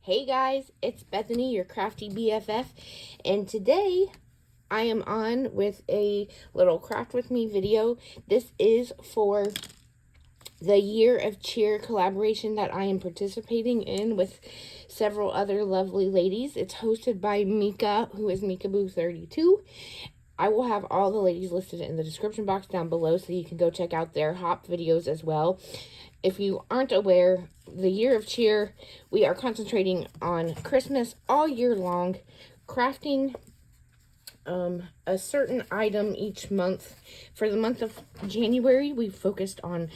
Hey guys, it's Bethany, your crafty BFF, and today I am on with a little craft with me video. This is for the Year of Cheer collaboration that I am participating in with several other lovely ladies. It's hosted by Mika, who is Mikaboo32. I will have all the ladies listed in the description box down below so you can go check out their hop videos as well. If you aren't aware, the Year of Cheer, we are concentrating on Christmas all year long, crafting a certain item each month. For the month of January, we focused on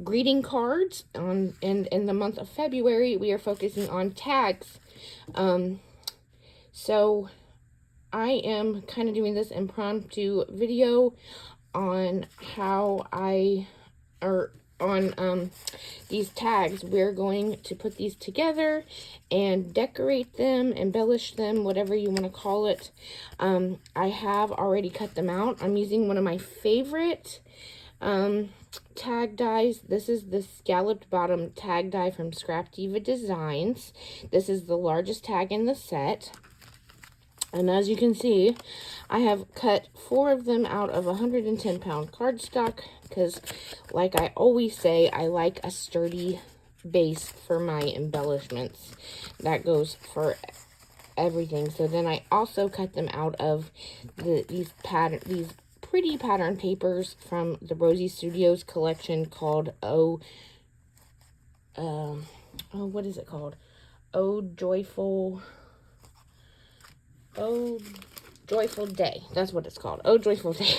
greeting cards, and in the month of February, we are focusing on tags. So I am kind of doing this impromptu video on how these tags. We're going to put these together and decorate them, embellish them, whatever you want to call it. I have already cut them out. I'm using one of my favorite tag dies. This is the scalloped bottom tag die from Scrap Diva Designs. This is the largest tag in the set. And as you can see, I have cut 4 of them out of 110-pound cardstock because, like I always say, I like a sturdy base for my embellishments. That goes for everything. So then I also cut them out of these pretty pattern papers from the Rosie Studios collection called what is it called? Oh Joyful Day. That's what it's called. Oh Joyful Day.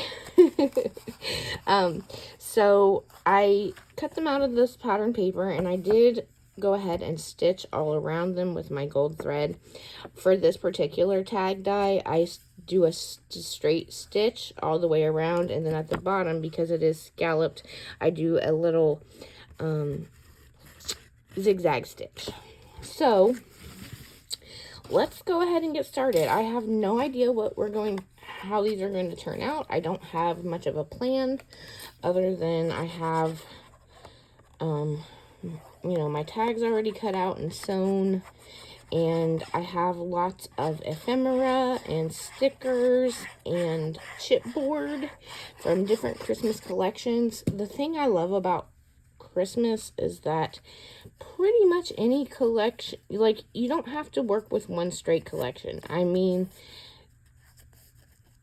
So I cut them out of this pattern paper, and I did go ahead and stitch all around them with my gold thread. For this particular tag die, I do a straight stitch all the way around, and then at the bottom, because it is scalloped, I do a little zigzag stitch. So let's go ahead and get started. I have no idea how these are going to turn out. I don't have much of a plan other than I have, my tags already cut out and sewn, and I have lots of ephemera and stickers and chipboard from different Christmas collections. The thing I love about Christmas is that pretty much any collection, you don't have to work with one straight collection. I mean,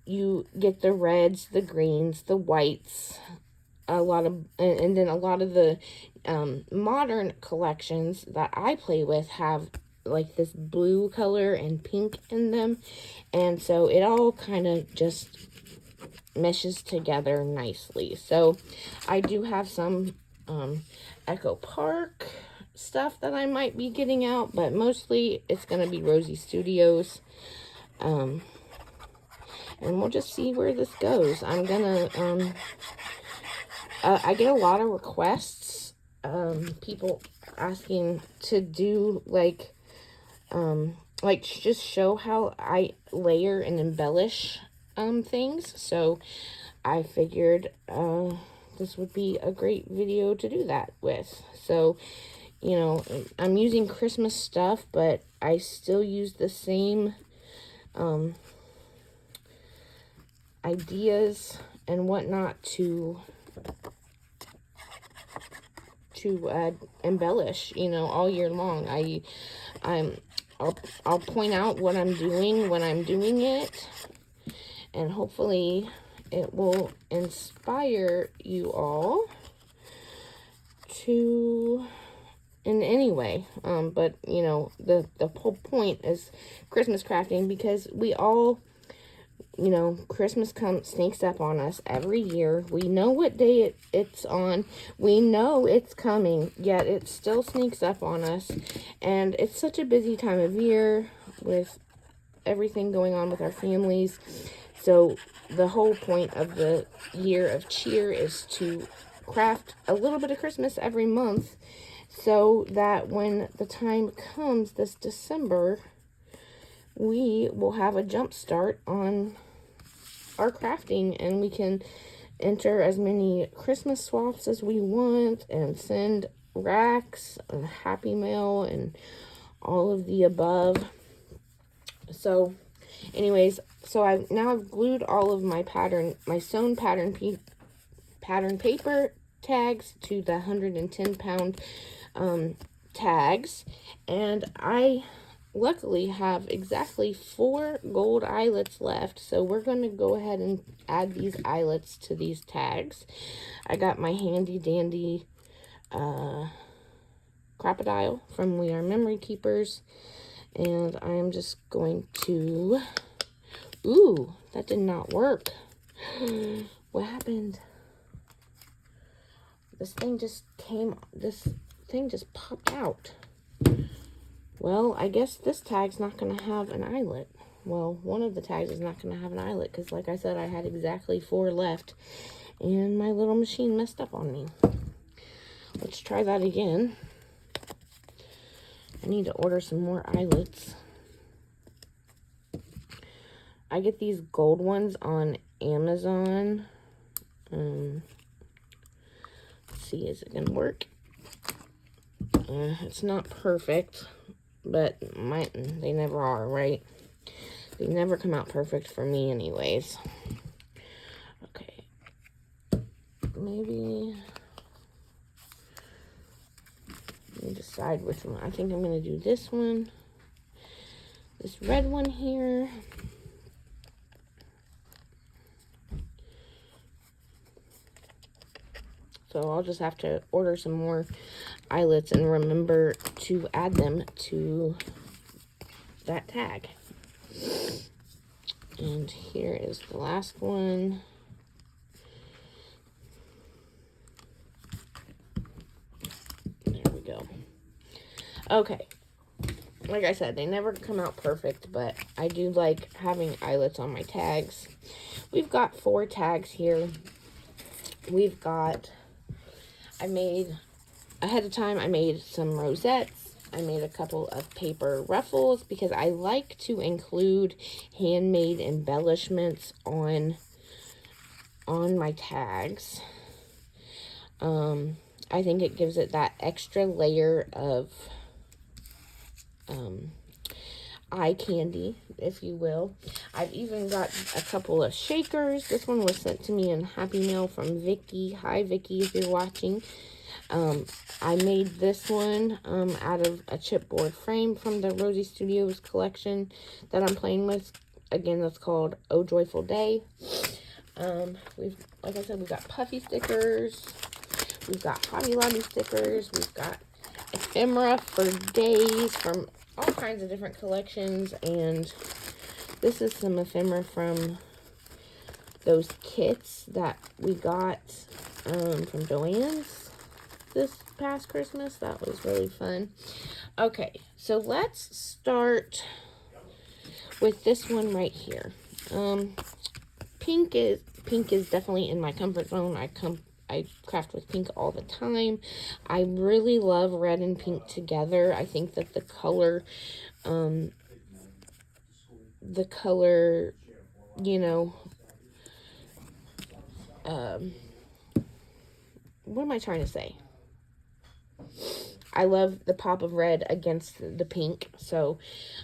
you get the reds, the greens, the whites, and then a lot of the modern collections that I play with have like this blue color and pink in them, and so it all kind of just meshes together nicely. So I do have some Echo Park stuff that I might be getting out, but mostly it's going to be Rosie Studios. And we'll just see where this goes. I'm going to, I get a lot of requests, people asking to do, just show how I layer and embellish, things. So I figured, this would be a great video to do that with. So, I'm using Christmas stuff, but I still use the same ideas and whatnot to embellish, all year long. I'll point out what I'm doing when I'm doing it, and hopefully it will inspire you all to in any way. But the whole point is Christmas crafting, because we all, Christmas sneaks up on us every year. We know what day it's on. We know it's coming, yet it still sneaks up on us. And it's such a busy time of year with everything going on with our families. So the whole point of the Year of Cheer is to craft a little bit of Christmas every month, so that when the time comes this December, we will have a jump start on our crafting, and we can enter as many Christmas swaps as we want and send racks and Happy Mail and all of the above. So anyways, so I've glued all of my sewn pattern paper tags to the 110 pound tags, and I luckily have exactly 4 gold eyelets left, so we're going to go ahead and add these eyelets to these tags. I got my handy dandy crocodile from We Are Memory Keepers, and I'm just going to, ooh, that did not work. What happened? This thing just popped out. Well, I guess this tag's not going to have an eyelet. Well, one of the tags is not going to have an eyelet because, like I said, I had exactly 4 left, and my little machine messed up on me. Let's try that again. I need to order some more eyelets. I get these gold ones on Amazon. Let's see, is it going to work? It's not perfect, but they never are, right? They never come out perfect for me anyways. Okay. Maybe let me decide which one. I think I'm going to do this one. This red one here. So I'll just have to order some more eyelets and remember to add them to that tag. And here is the last one. There we go. Okay. Like I said, they never come out perfect, but I do like having eyelets on my tags. We've got 4 tags here. We've got, ahead of time, I made some rosettes. I made a couple of paper ruffles because I like to include handmade embellishments on my tags. I think it gives it that extra layer of eye candy, if you will. I've even got a couple of shakers. This one was sent to me in Happy Mail from Vicky. Hi, Vicky, if you're watching. I made this one out of a chipboard frame from the Rosie Studios collection that I'm playing with. Again, that's called Oh Joyful Day. Like I said, we've got puffy stickers. We've got Hobby Lobby stickers. We've got ephemera for days from all kinds of different collections. And this is some ephemera from those kits that we got from Joann's this past Christmas. That was really fun. Okay, so let's start with this one right here. Pink is definitely in my comfort zone. I craft with pink all the time. I really love red and pink together. I think that the color, you know, what am I trying to say? I love the pop of red against the pink, so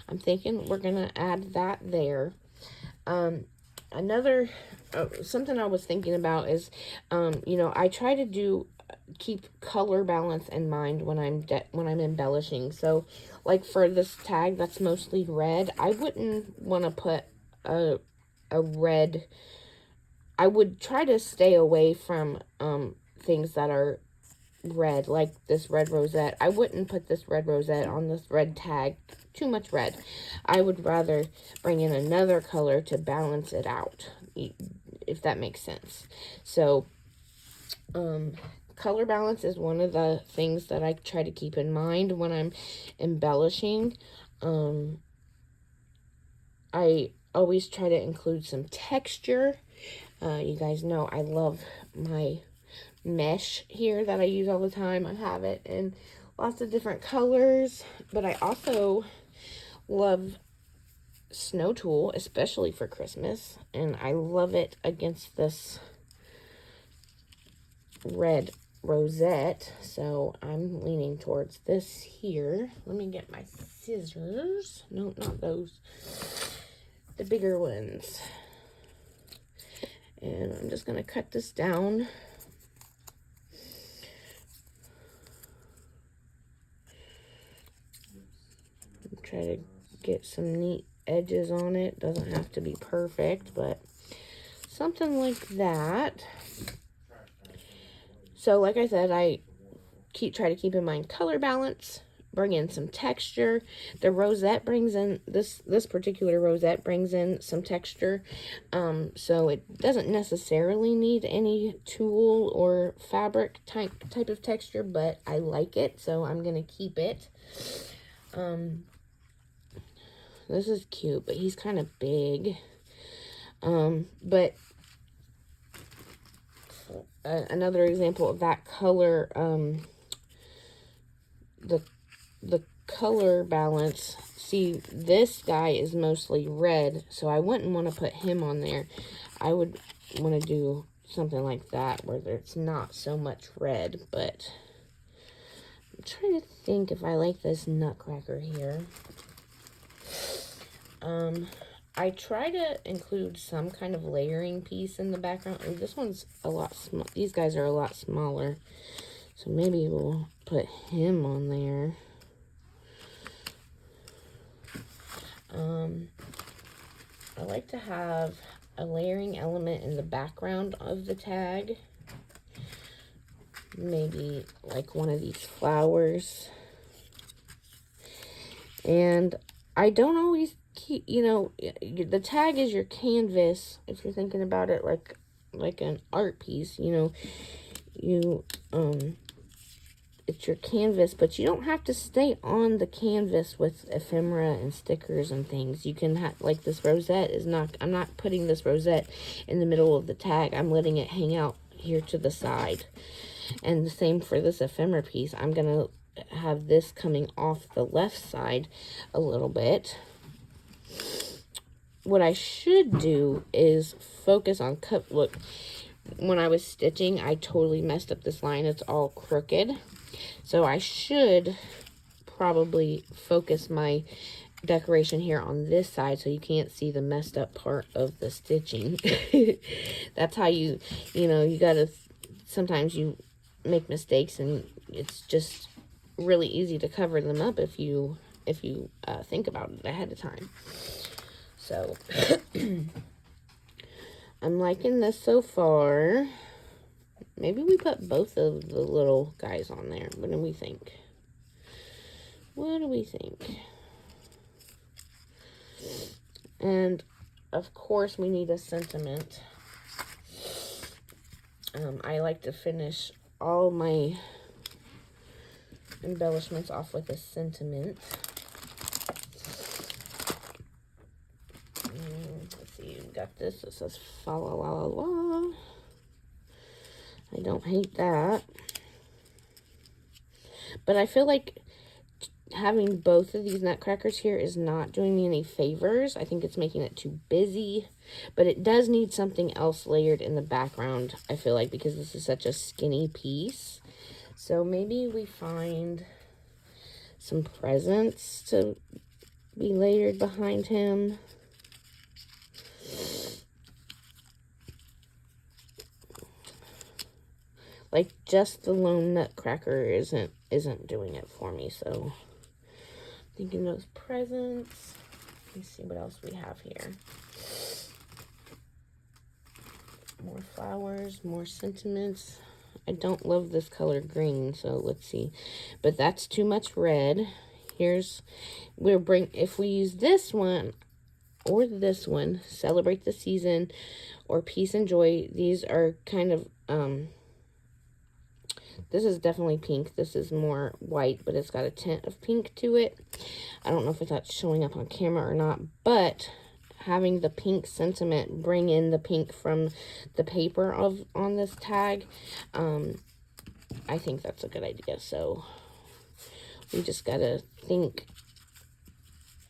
I'm thinking we're gonna add that there. Another something I was thinking about is, you know, I try to keep color balance in mind when I'm embellishing. So, like for this tag that's mostly red, I wouldn't want to put a red. I would try to stay away from things that are red, like this red rosette. I wouldn't put this red rosette on this red tag. Too much red. I would rather bring in another color to balance it out, if that makes sense. So, color balance is one of the things that I try to keep in mind when I'm embellishing. I always try to include some texture. You guys know I love my mesh here that I use all the time. I have it in lots of different colors, but I also love Snow Tulle, especially for Christmas, and I love it against this red rosette, so I'm leaning towards this here. Let me get my scissors. No, not those. The bigger ones. And I'm just going to cut this down. Try to get some neat edges on it. Doesn't have to be perfect, but something like that. So like I said, I try to keep in mind color balance, bring in some texture. The rosette brings in, this particular rosette brings in some texture. So it doesn't necessarily need any tulle or fabric type of texture, but I like it, so I'm gonna keep it. This is cute, but he's kind of big. But another example of that color, the color balance. See, this guy is mostly red, so I wouldn't want to put him on there. I would want to do something like that where it's not so much red, but I'm trying to think if I like this nutcracker here. I try to include some kind of layering piece in the background. And this one's a lot small. These guys are a lot smaller. So maybe we'll put him on there. I like to have a layering element in the background of the tag. Maybe like one of these flowers. And I don't always keep, you know, the tag is your canvas, if you're thinking about it like an art piece, you know, it's your canvas, but you don't have to stay on the canvas with ephemera and stickers and things. You can have, like this rosette is not, I'm not putting this rosette in the middle of the tag. I'm letting it hang out here to the side. And the same for this ephemera piece. I'm going to have this coming off the left side a little bit. What I should do is focus on cut. Look, when I was stitching, I totally messed up this line. It's all crooked. So I should probably focus my decoration here on this side so you can't see the messed up part of the stitching. That's how you know, you gotta, sometimes you make mistakes and it's just really easy to cover them up if you think about it ahead of time. So I'm liking this so far. Maybe we put both of the little guys on there. What do we think? What do we think? And of course we need a sentiment. I like to finish all my embellishments off with a sentiment. Let's see, you got this. It says fa la la la la. I don't hate that. But I feel like having both of these nutcrackers here is not doing me any favors. I think it's making it too busy. But it does need something else layered in the background, I feel like, because this is such a skinny piece. So maybe we find some presents to be layered behind him. Like, just the lone nutcracker isn't doing it for me, so thinking those presents. Let's see what else we have here. More flowers, more sentiments. I don't love this color green, so let's see. But that's too much red. Here's, if we use this one or this one, Celebrate the Season or Peace and Joy, these are kind of, this is definitely pink. This is more white, but it's got a tint of pink to it. I don't know if that's showing up on camera or not, but having the pink sentiment bring in the pink from the paper on this tag, I think that's a good idea. So we just gotta think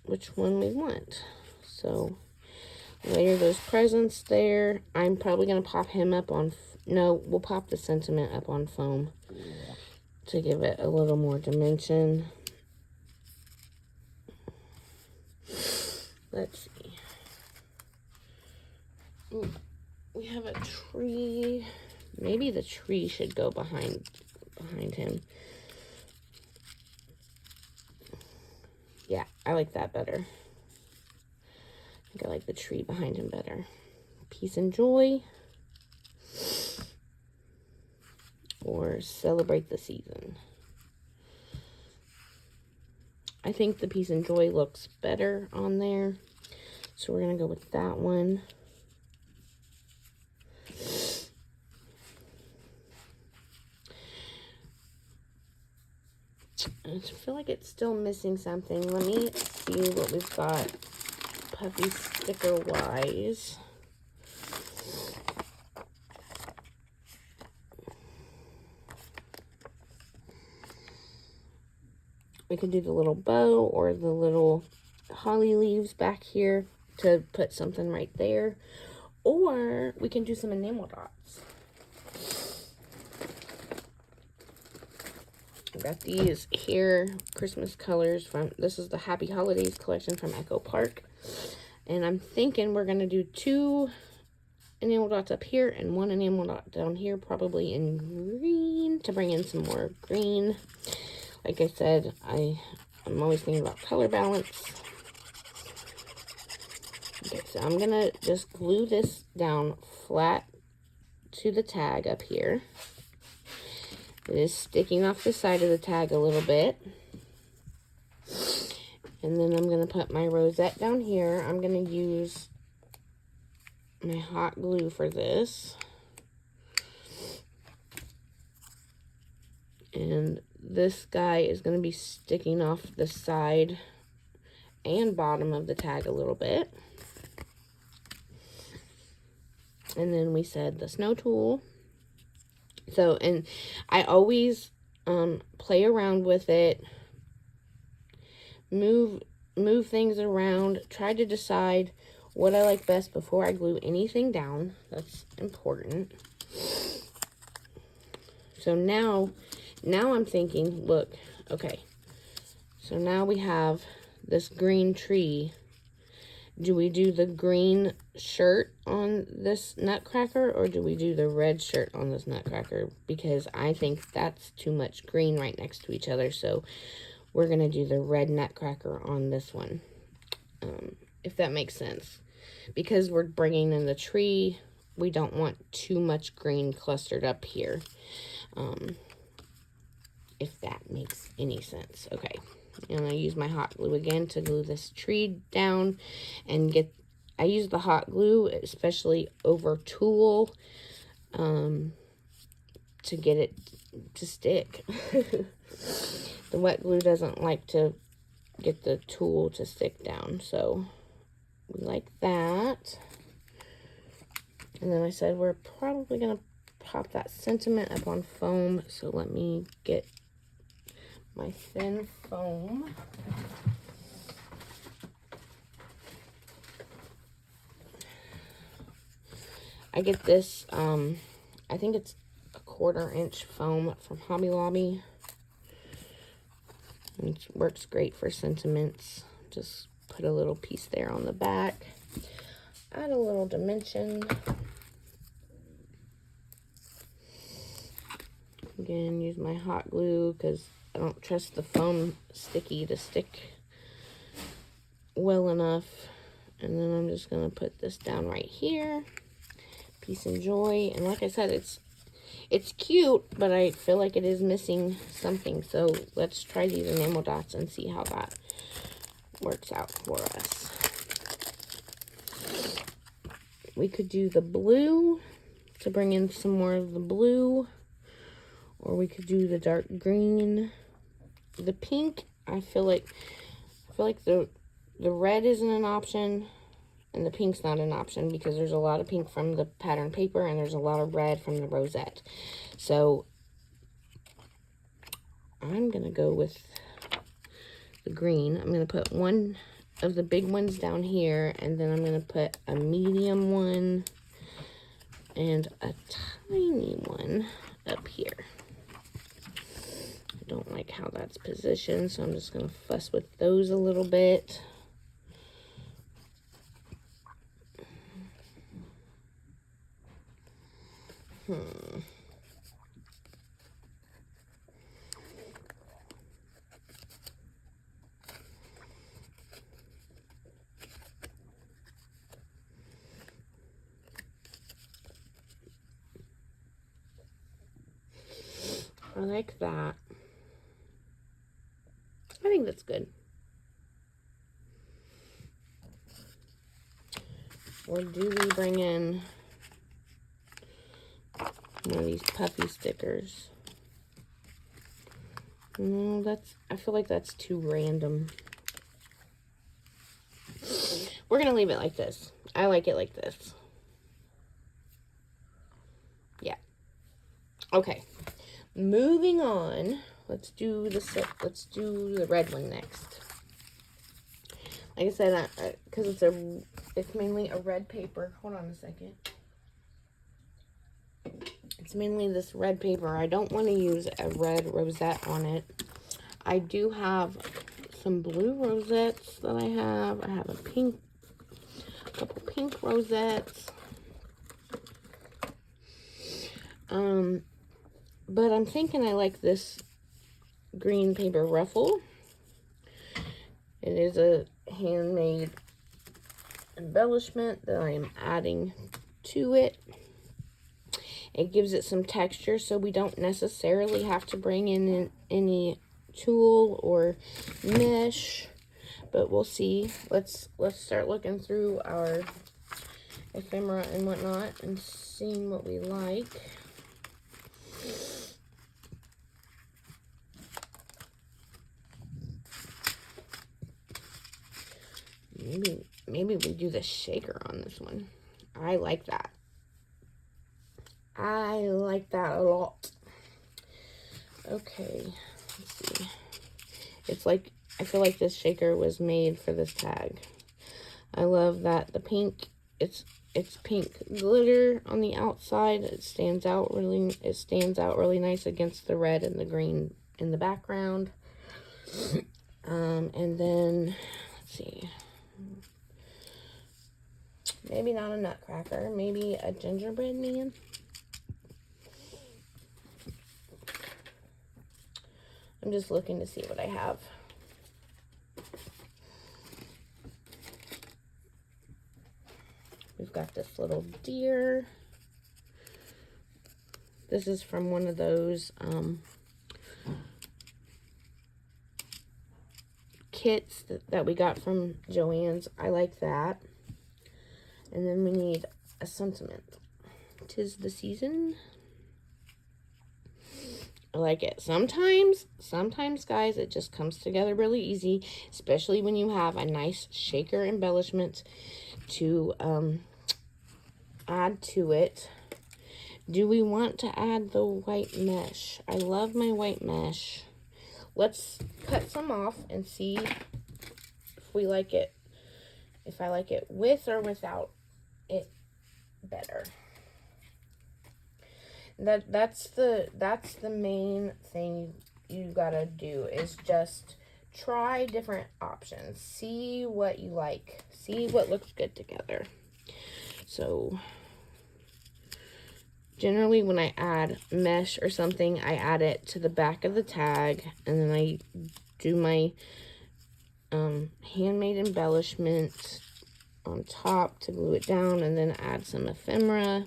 which one we want. So layer those presents there. I'm probably gonna pop him up on, no, we'll pop the sentiment up on foam. to give it a little more dimension. Let's see. Ooh, we have a tree. Maybe the tree should go behind him. Yeah, I like that better. I think I like the tree behind him better. Peace and joy. Or celebrate the season. I think the peace and joy looks better on there. So we're going to go with that one. I feel like it's still missing something. Let me see what we've got puffy sticker wise. We could do the little bow or the little holly leaves back here to put something right there. Or we can do some enamel dots. I got these here, Christmas colors from, this is the Happy Holidays collection from Echo Park. And I'm thinking we're going to do 2 enamel dots up here and 1 enamel dot down here, probably in green, to bring in some more green. Like I said, I'm always thinking about color balance. Okay, so I'm going to just glue this down flat to the tag up here. It is sticking off the side of the tag a little bit. And then I'm going to put my rosette down here. I'm going to use my hot glue for this. And this guy is going to be sticking off the side and bottom of the tag a little bit. And then we said the snow tool. So, and I always play around with it, move things around, try to decide what I like best before I glue anything down. That's important. So now I'm thinking, look, okay, so now we have this green tree. Do we do the green shirt on this nutcracker, or do we do the red shirt on this nutcracker? Because I think that's too much green right next to each other, so we're going to do the red nutcracker on this one, if that makes sense. Because we're bringing in the tree, we don't want too much green clustered up here, if that makes any sense. Okay. And I use my hot glue again to glue this tree down and get, I use the hot glue, especially over tulle, to get it to stick. The wet glue doesn't like to get the tulle to stick down, so we like that. And then I said we're probably going to pop that sentiment up on foam, so let me get my thin foam. I get this, I think it's a 1/4 inch foam from Hobby Lobby. It works great for sentiments. Just put a little piece there on the back. Add a little dimension. Again, use my hot glue because I don't trust the foam sticky to stick well enough. And then I'm just going to put this down right here. Peace and joy. And like I said, it's cute, but I feel like it is missing something. So let's try these enamel dots and see how that works out for us. We could do the blue to bring in some more of the blue. Or we could do the dark green. The pink, I feel like the red isn't an option, and the pink's not an option because there's a lot of pink from the pattern paper and there's a lot of red from the rosette. So I'm gonna go with the green. I'm gonna put one of the big ones down here, and then I'm gonna put a medium one and a tiny one up here. don't like how that's positioned, so I'm just going to fuss with those a little bit. I like that. I think that's good. Or do we bring in one of these puffy stickers? No, I feel like that's too random. We're going to leave it like this. I like it like this. Yeah. Okay. Moving on. Let's do the red one next. Like I said, because it's mainly a red paper. Hold on a second. It's mainly this red paper. I don't want to use a red rosette on it. I do have some blue rosettes that I have. I have a couple pink rosettes. But I'm thinking I like this green paper ruffle. It is a handmade embellishment that I am adding to it. It gives it some texture, so we don't necessarily have to bring in any tulle or mesh, but we'll see. Let's start looking through our ephemera and whatnot and seeing what we like. Maybe we do the shaker on this one. I like that. I like that a lot. Okay, let's see. It's like, I feel like this shaker was made for this tag. I love that the pink, it's pink glitter on the outside. It stands out really nice against the red and the green in the background. And then, let's see. Maybe not a nutcracker, maybe a gingerbread man. I'm just looking to see what I have. We've got this little deer. This is from one of those kits that we got from Joann's. I like that. And then we need a sentiment. 'Tis the season. I like it. Sometimes, guys, it just comes together really easy, especially when you have a nice shaker embellishment to add to it. Do we want to add the white mesh? I love my white mesh. Let's cut some off and see if we like it. If I like it with or without it better. That's the main thing you gotta do, is just try different options. See what you like. See what looks good together. So generally when I add mesh or something, I add it to the back of the tag, and then I do my handmade embellishment on top to glue it down, and then add some ephemera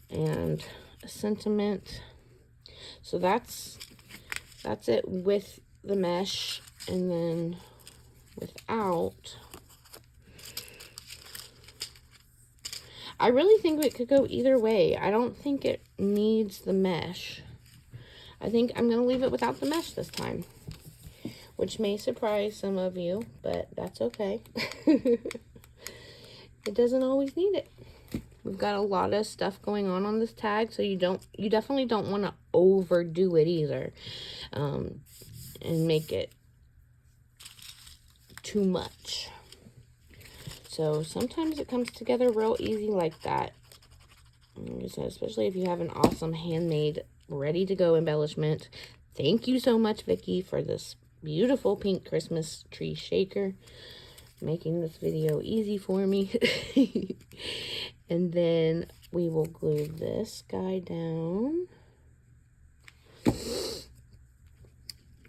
and a sentiment. So that's it with the mesh. And then without, I really think it could go either way. I don't think it needs the mesh. I think I'm going to leave it without the mesh this time, which may surprise some of you, but that's okay. It doesn't always need it. We've got a lot of stuff going on this tag, so you definitely don't want to overdo it either, and make it too much. So sometimes it comes together real easy like that. Especially if you have an awesome handmade, ready to go embellishment. Thank you so much, Vicky, for this beautiful pink Christmas tree shaker. Making this video easy for me. And then we will glue this guy down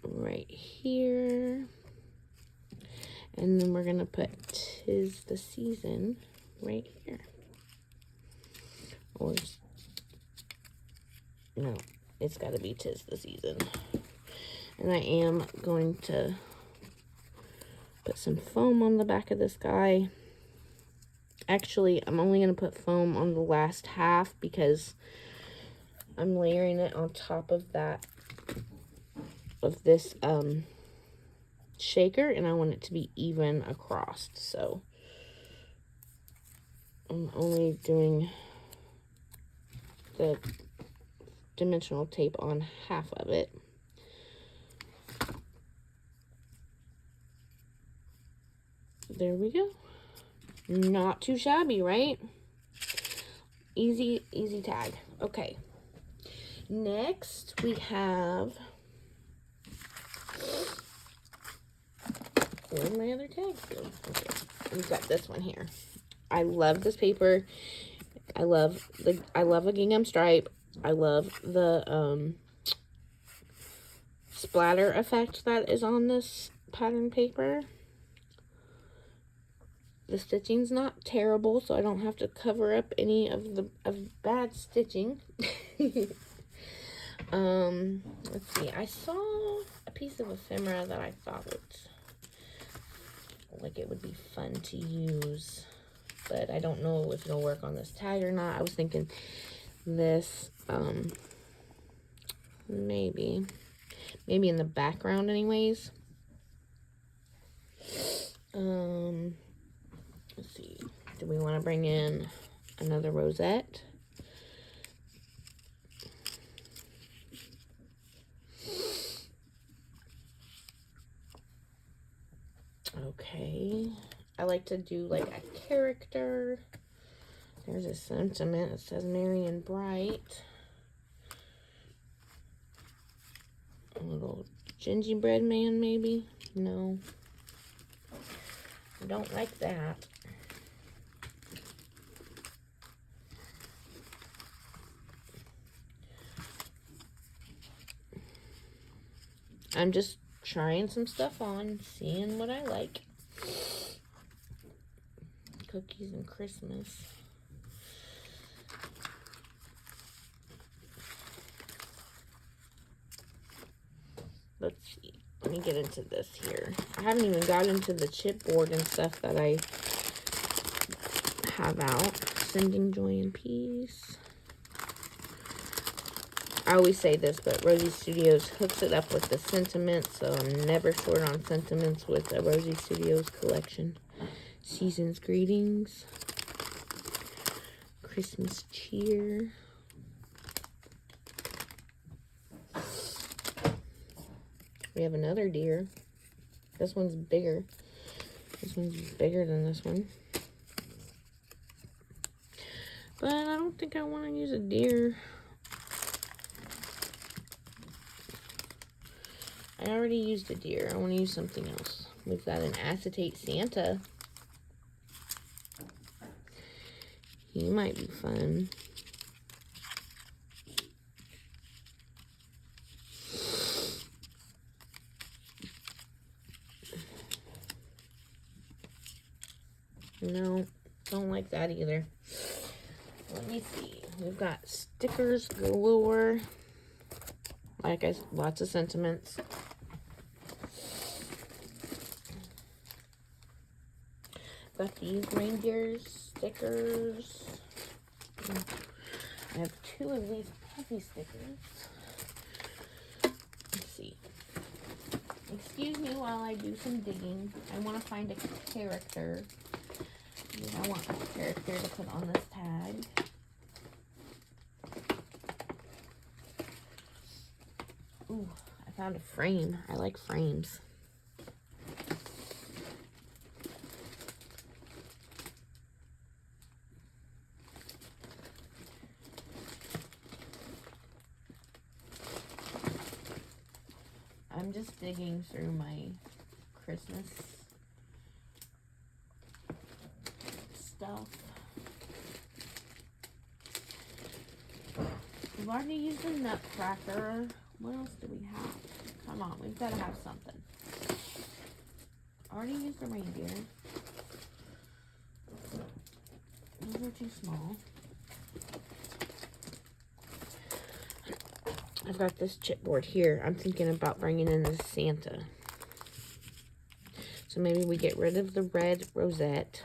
right here. And then we're going to put 'Tis the Season right here. Or, no, it's got to be 'Tis the Season. And I am going to put some foam on the back of this guy. Actually, I'm only going to put foam on the last half because I'm layering it on top of that, of this shaker, and I want it to be even across. So I'm only doing the dimensional tape on half of it. There we go. Not too shabby, right? Easy tag. Okay. Next, we have... Where'd my other tags go? Okay. We've got this one here. I love this paper. I love a gingham stripe. I love the splatter effect that is on this pattern paper. The stitching's not terrible, so I don't have to cover up any of the bad stitching. Let's see. I saw a piece of ephemera that I thought looked like it would be fun to use, but I don't know if it'll work on this tag or not. I was thinking this, maybe in the background anyways. Let's see, do we want to bring in another rosette? Okay, I like to do like a character. There's a sentiment that says Marion Bright. A little gingerbread man, maybe? No, I don't like that. I'm just trying some stuff on, seeing what I like. Cookies and Christmas. Let's see. Let me get into this here. I haven't even got into the chipboard and stuff that I have out. Sending joy and peace. I always say this, but Rosie Studios hooks it up with the sentiments, so I'm never short on sentiments with a Rosie Studios collection. Season's greetings. Christmas cheer. We have another deer. This one's bigger. This one's bigger than this one. But I don't think I want to use a deer. I already used a deer. I want to use something else. We've got an acetate Santa. He might be fun. No, don't like that either. Let me see. We've got stickers galore. Like I said, lots of sentiments. Got these reindeer stickers. I have 2 of these puffy stickers. Let's see. Excuse me while I do some digging. I want to find a character. I want a character to put on this tag. Ooh, I found a frame. I like frames. I'm just digging through my Christmas stuff. We've already used a nutcracker. What else do we have? Come on, we've got to have something. Already used the reindeer. Those are too small. I've got this chipboard here. I'm thinking about bringing in the Santa. So maybe we get rid of the red rosette.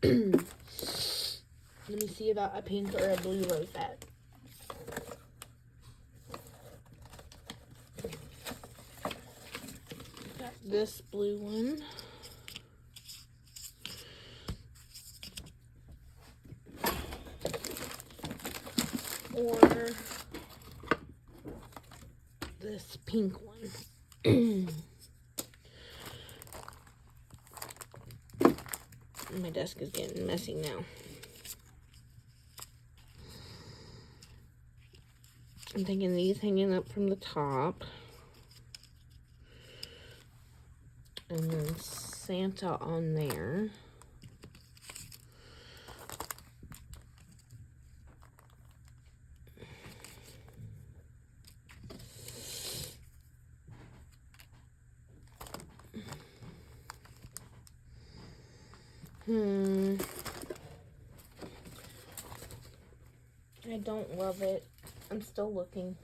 Let me see about a pink or a blue rosette. Got this blue one. Or this pink one. My desk is getting messy now. I'm thinking these hanging up from the top. And then Santa on there. I don't love it. I'm still looking.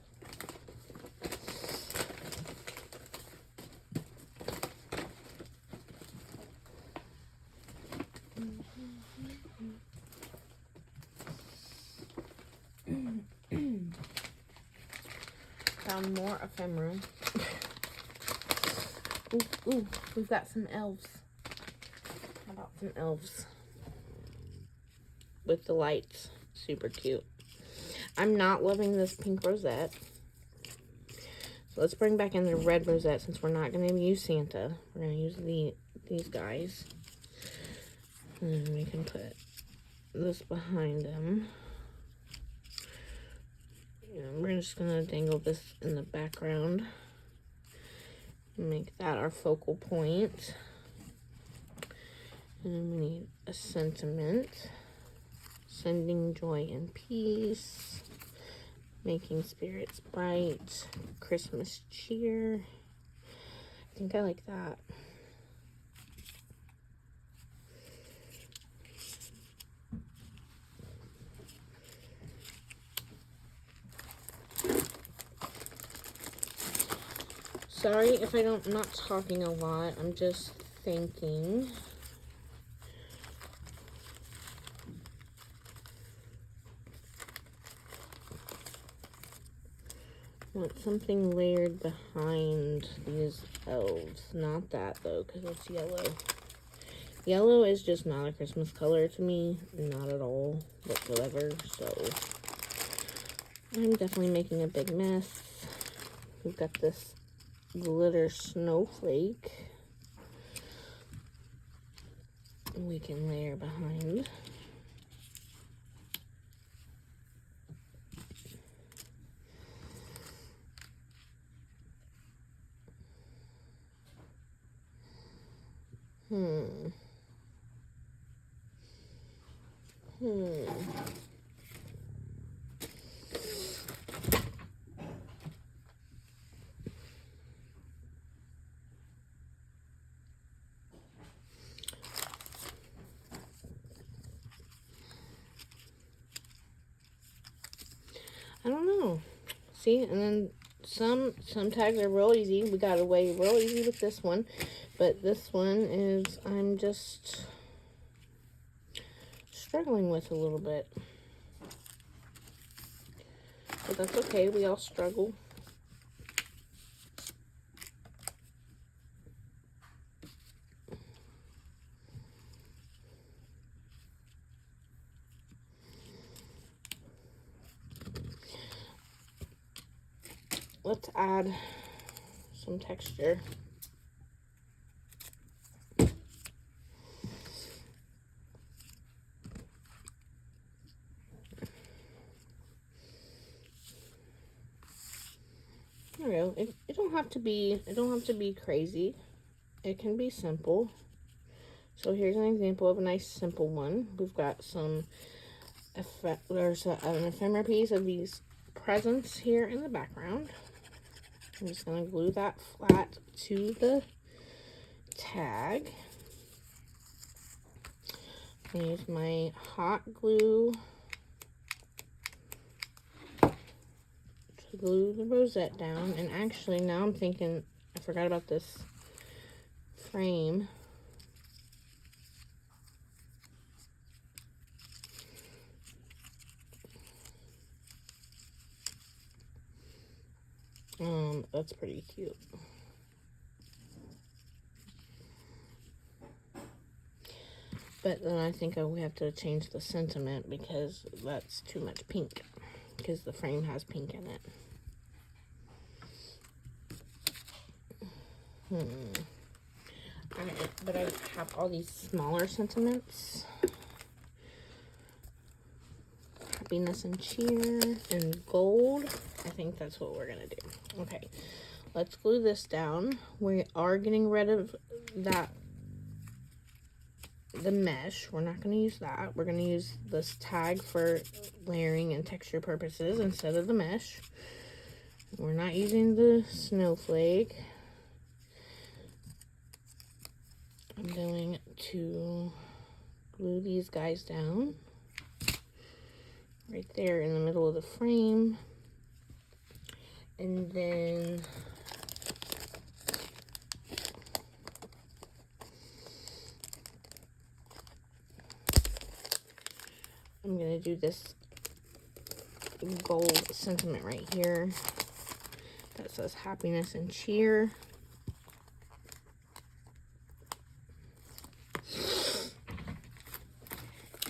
Found more ephemera. Ooh, we've got some elves. How about some elves? With the lights. Super cute. I'm not loving this pink rosette. So let's bring back in the red rosette since we're not going to use Santa. We're going to use these guys. And then we can put this behind them. And we're just going to dangle this in the background. Make that our focal point. And then we need a sentiment. Sending joy and peace. Making spirits bright. Christmas cheer. I think I like that. Sorry if I'm not talking a lot. I'm just thinking. Want something layered behind these elves. Not that though, because it's yellow. Yellow is just not a Christmas color to me. Not at all whatsoever. So I'm definitely making a big mess. We've got this glitter snowflake. We can layer behind. I don't know. See, and then some tags are real easy. We got away real easy with this one. But this one is, I'm just struggling with a little bit. But that's okay. We all struggle. Let's add some texture. There we go. have to be crazy. It can be simple. So here's an example of a nice simple one. We've got some, there's an ephemera piece of these presents here in the background. I'm just going to glue that flat to the tag. I'm going to use my hot glue to glue the rosette down. And actually, now I'm thinking, I forgot about this frame. That's pretty cute. But then I think we have to change the sentiment because that's too much pink. Because the frame has pink in it. But I have all these smaller sentiments. Happiness and cheer and gold. I think that's what we're gonna do. Okay, let's glue this down. We are getting rid of the mesh. We're not gonna use that. We're gonna use this tag for layering and texture purposes instead of the mesh. We're not using the snowflake. I'm going to glue these guys down right there in the middle of the frame. And then I'm going to do this gold sentiment right here that says happiness and cheer.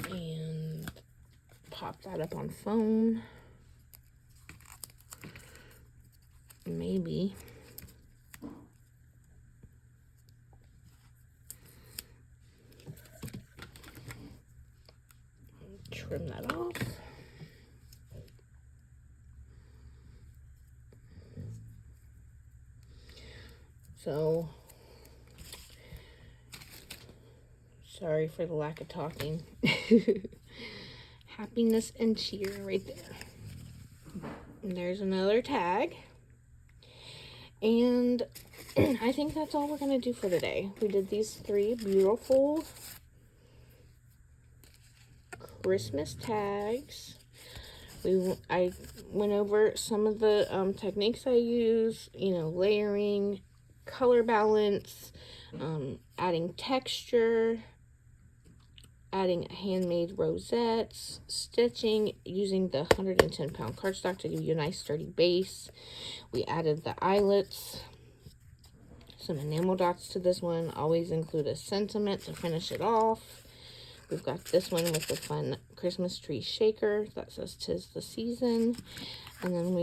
And pop that up on foam. Maybe. Trim that off. So, sorry for the lack of talking. Happiness and cheer right there. And there's another tag. And I think that's all we're going to do for today. We did these 3 beautiful Christmas tags. I went over some of the techniques I use, you know, layering, color balance, adding texture, adding handmade rosettes, stitching, using the 110-pound cardstock to give you a nice sturdy base. We added the eyelets, some enamel dots to this one. Always include a sentiment to finish it off. We've got this one with the fun Christmas tree shaker that says 'tis the season. And then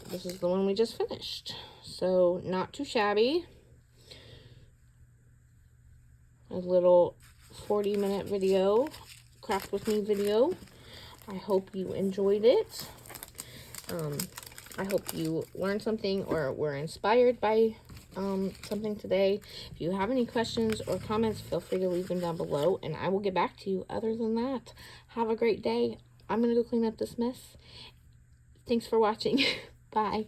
this is the one we just finished. So not too shabby. A little 40-minute video, craft with me video. I hope you enjoyed it. I hope you learned something or were inspired by something today. If you have any questions or comments, feel free to leave them down below and I will get back to you. Other than that, have a great day. I'm gonna go clean up this mess. Thanks for watching. Bye.